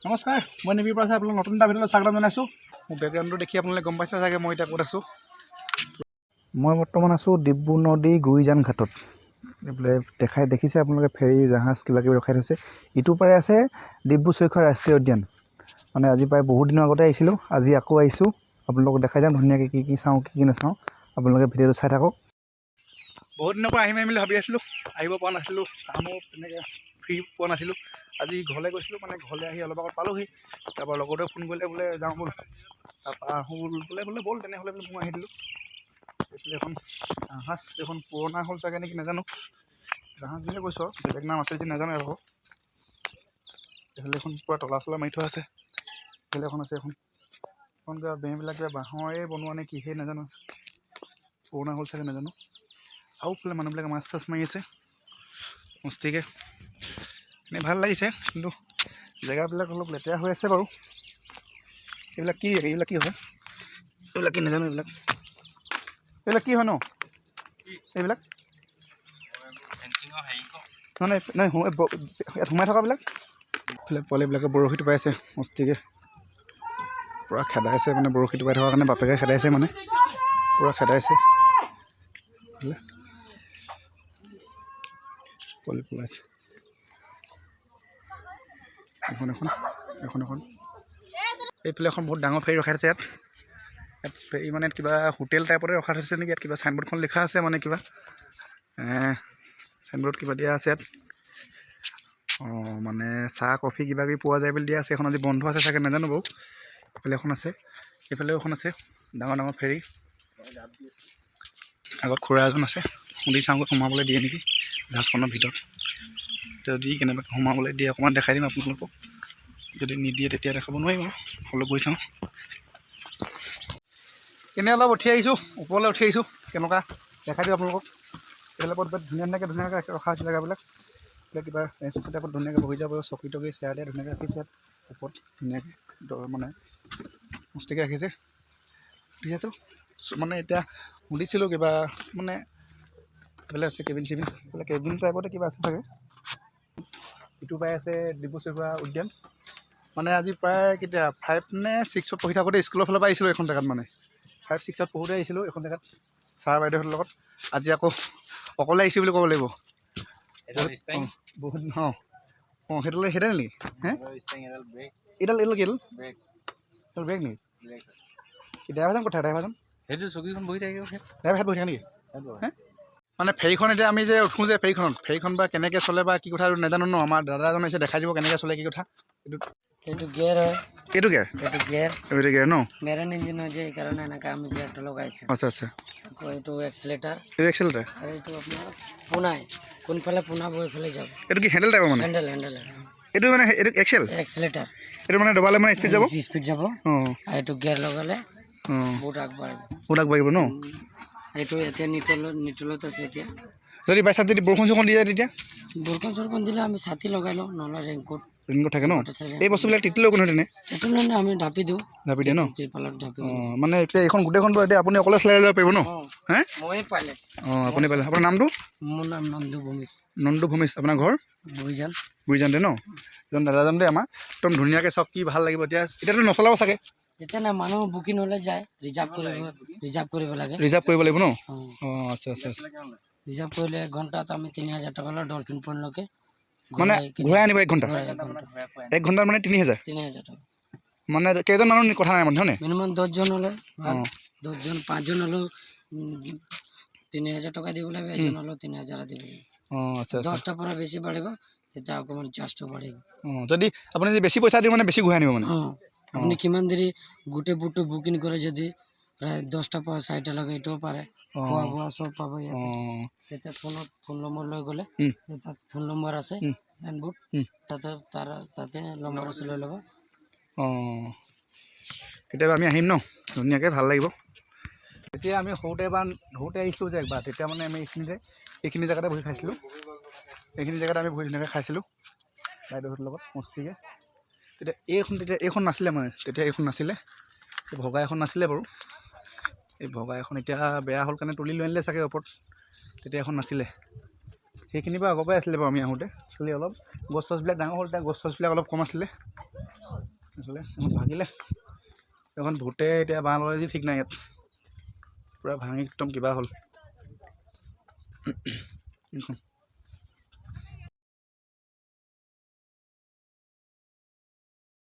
নমস্কাৰ, মই নিবিৰ পৰা আপোনালোক নতুন এটা ভিডিঅ'লৈ স্বাগতম জনাইছোঁ। মোৰ বেকগ্ৰাউণ্ডটো দেখি আপোনালোকে গম পাইছে চাগে মই এতিয়া ক'ত আছোঁ। মই বৰ্তমান আছোঁ ডিব্ৰু নদী গুৰিজান ঘাটত। এইফালে দেখিছে আপোনালোকে ফেৰী জাহাজ কিবা কিবি ৰখাই থৈছে। ইটোৰ পাৰে আছে ডিব্ৰু চৈখোৱা ৰাষ্ট্ৰীয় উদ্যান। মানে আজি প্ৰায় বহুত দিনৰ আগতে আহিছিলোঁ, আজি আকৌ আহিছোঁ। আপোনালোকক দেখাই যাম ধুনীয়াকৈ কি চাওঁ কি নাচাওঁ। আপোনালোকে ভিডিঅ'টো চাই থাকক। বহুত দিনৰ পৰা আহিম বুলি ভাবি আছিলোঁ, আহিব পৰা নাছিলোঁ, কামো তেনেকৈ ফ্ৰী পোৱা নাছিলোঁ। আজি ঘৰলৈ গৈছিলোঁ, মানে ঘৰলৈ আহি অলপ আগত পালোঁহি। তাৰপৰা লগতে ফোন কৰিলে বোলে যাওঁ ব'ল, তাৰপৰা আহোঁ বোলে ব'ল তেনেহ'লে বোলে মই আহি দিলোঁ। এইফালে এখন জাহাজ এখন পুৰণা হ'ল চাগে নেকি নাজানো, জাহাজ বুলিয়ে কৈছোঁ আৰু বেলেগ নাম আছে যদি নাজানো আৰু। এইফালে এখন পূৰা তলা চলা মাৰি থোৱা আছে। এইফালে এখন আছে এখন কিবা বেংবিলাক কিবা বাঁহৰে বনোৱা নে কিহে নাজানো, পুৰণা হ'ল চাগে নাজানো। আৰু ফালে মানুহবিলাকে মাছ চাছ মাৰি আছে মস্তিকৈ। এনেই ভাল লাগিছে, কিন্তু জেগাবিলাক অলপ লেতেৰা হৈ আছে বাৰু। এইবিলাক কি হয়, এইবিলাক কি নাজানো। এইবিলাক কি হয় ন, এইবিলাক মানে নাই ইয়াত সোমাই থকাবিলাক। এইফালে পোৱালিবিলাকে বৰশীটো পাইছে মস্তিকৈ, পূৰা খেদাইছে। মানে বৰশীটো পাই থকাৰ কাৰণে বাপেকে খেদাইছে, মানে পূৰা খেদাইছে। পোৱালি পলাইছে এখন এইফালে এখন বহুত ডাঙৰ ফেৰী ৰখাই থৈছে। ইয়াত ফেৰী মানে কিবা হোটেল টাইপতে ৰখাই থৈছে নেকি। ইয়াত কিবা চাইনবোৰ্ডখন লিখা আছে, মানে কিবা চাইনবোৰ্ডত কিবা দিয়া আছে ইয়াত। মানে চাহ কফি কিবা কিবি পোৱা যায় বুলি দিয়া আছে। এখন আজি বন্ধ আছে চাগে নাজানো বাৰু। এইফালে এখন আছে, এইফালেও এখন আছে, ডাঙৰ ডাঙৰ ফেৰী। আগত খুৰা এজন আছে, সুধি চাওঁ সোমাবলৈ দিয়ে নেকি জাহাজখনৰ ভিতৰত। যদি কেনেবাকৈ সোমাবলৈ দিয়ে অকণমান দেখাই দিম আপোনালোকক, যদি নিদিয়ে তেতিয়া দেখাব নোৱাৰিম আৰু। হ'লেও গৈ চাওঁ। এনেই অলপ উঠি আহিছোঁ, ওপৰলৈ উঠি আহিছোঁ, কেনেকুৱা দেখাই দিওঁ আপোনালোকক। এইফালে বহুত ধুনীয়াকৈ ৰখা হৈছে জেগাবিলাক। এইবিলাক কিবা ৰেঞ্চ টাইপত ধুনীয়াকৈ বহি যাব, চকী টকী চেয়াৰ দিয়া ধুনীয়াকৈ ৰাখিছে ইয়াত ওপৰত, ধুনীয়াকৈ মানে মস্তিকৈ ৰাখিছে। ঠিক আছে, মানে এতিয়া সুধিছিলোঁ কিবা মানে এইফালে আছে কেবিন চেবিন, এইফালে কেবিন টাইপতে কিবা আছে চাগে। ইটো পাই আছে ডিব্ৰু চৈখোৱা উদ্যান। মানে আজি প্ৰায় কেতিয়া 5 নে 6ত পঢ়ি থাকোঁতে স্কুলৰ ফালৰ পৰা আহিছিলোঁ এইখন জেগাত। মানে 5, 6ত পঢ়োঁতে আহিছিলোঁ এইখন জেগাত ছাৰ বাইদেউহঁতৰ লগত। আজি আকৌ অকলে আহিছোঁ বুলি ক'ব লাগিব। বহুত সেইডাল নেকি? হে এইডাল কি ব্ৰেক নেকি? ড্ৰাইভাৰজন কথা ড্ৰাইভাৰজন সেইটো চকীখন বহি থাকে, ড্ৰাইভাৰ বহি থাকে নেকি? মানে ফেৰীখন এতিয়া আমি যে উঠোঁ যে ফেৰীখন বা কেনেকৈ চলে বা কি কথা নাজানো ন। আমাৰ দাদা এজন আহিছে, দেখাই দিব কেনেকৈ চলে কি কথা। এইটো গিয়াৰ হয়, এইটো গিয়াৰ ন, মেৰান ইঞ্জিন হয় যে সেইকাৰণে এনেকৈ আমি গিয়াৰটো লগাইছোঁ। আচ্ছা। আকৌ এইটো এক্সিলেটাৰ, এইটো এক্সেলেটাৰ, আৰু এইটো আপোনাৰ পোনাই, কোনফালে পোনাব এইফালে যাব। এইটো কি হেণ্ডেল টাইপৰ মানে? হেণ্ডেল এইটো মানে এইটো এক্সিলেটাৰ, এইটো মানে দবালে মানে স্পীড যাব। আৰু এইটো গিয়াৰ লগালে বহুত আগবাঢ়িব ন। এইটো এতিয়া নিতলত আছে। এতিয়া যদি বাই চান্স যদি বৰষুণ চৰষুণ দি যায় তেতিয়া বৰষুণ দিলে আমি ছাতি লগাই লওঁ, নহ'লে ৰেইনকোট থাকে ন। এই বস্তুবিলাক তিতিলেও কোনো তেনে এইটো মানে আমি ঢাপি দিওঁ, দিয়ে ন। ঢাপি মানে এতিয়া এইখন গোটেইখনটো এতিয়া আপুনি অকলে চলাই যাব পাৰিব ন। হে ময়ে পাইলট। আপুনি পালে। আপোনাৰ নামটো? মোৰ নাম নন্দু ভূমিজ। আপোনাৰ ঘৰ গুৰিজানতে ন। এজন দাদাজন দেই আমাৰ, একদম ধুনীয়াকৈ চব কি ভাল লাগিব। এতিয়াতো নচলাব চাগে। এতিয়া না মানুহ বুকিং হ'লে যায়, ৰিজাৰ্ভ কৰিব লাগে। ৰিজাৰ্ভ কৰিব লাগিব ন। আচ্ছা। ৰিজাৰ্ভ কৰিলে 1 ঘণ্টাত আমি 3000 টকা লওঁ, ডলফিন পইণ্টলৈকে মানে ঘূৰাই আনিব 1 ঘণ্টা। 1 ঘণ্টাত মানে 3000 টকা। মানে কেইজন মানুহ কথা নাই মানে হয়নে? মিনিমাম 10জন হ'লে 10জন 5জন হ'লেও 3000 টকা দিব লাগিব, এজন হ'লেও 3000 দিব লাগিব। আচ্ছা। 10টাৰ পৰা বেছি বাঢ়িব তেতিয়া অকণমান চাৰ্জটো বাঢ়িব। যদি আপুনি বেছি পইচা দিওঁ মানে বেছি ঘূৰাই আনিব মানে। আপুনি কিমান দেৰি গোটেই বুটটো বুকিং কৰে, যদি প্ৰায় 10টা পৰা 4টা লাগে এইটোও পাৰে। খোৱা বোৱা চব পাব ইয়াতে। তেতিয়া ফোন নম্বৰ লৈ গ'লে তাত ফোন নম্বৰ আছে, চাইনবোৰ্ড তাতে নম্বৰ আছে, লৈ ল'ব। কেতিয়াবা আমি আহিম ন, ধুনীয়াকৈ ভাল লাগিব। তেতিয়া আমি সৰুতে আহিছিলোঁ যে একবাৰ, তেতিয়া মানে আমি এইখিনি জেগাতে বহি খাইছিলোঁ। এইখিনি জেগাত আমি বহি ধুনীয়াকৈ খাইছিলোঁ বাইদেউহঁতৰ লগত মস্তিকৈ। তেতিয়া এইখন নাছিলে, মানে তেতিয়া এইখন নাছিলে, ভগা এখন নাছিলে বাৰু। এই ভগা এখন এতিয়া বেয়া হ'ল কাৰণে তুলি লৈ আনিলে চাগে ওপৰত। তেতিয়া এখন নাছিলে, সেইখিনি বাৰু আগৰ পৰাই আছিলে বাৰু আমি আহোঁতে। খালি অলপ গছ চছবিলাক ডাঙৰ হ'ল, এতিয়া গছ চছবিলাক অলপ কম আছিলে। আচলতে এখন ভাগিলে এখন ভূতে এতিয়া বাঁহ লগাই ঠিক নাই ইয়াত পূৰা ভাঙি একদম কিবা হ'ল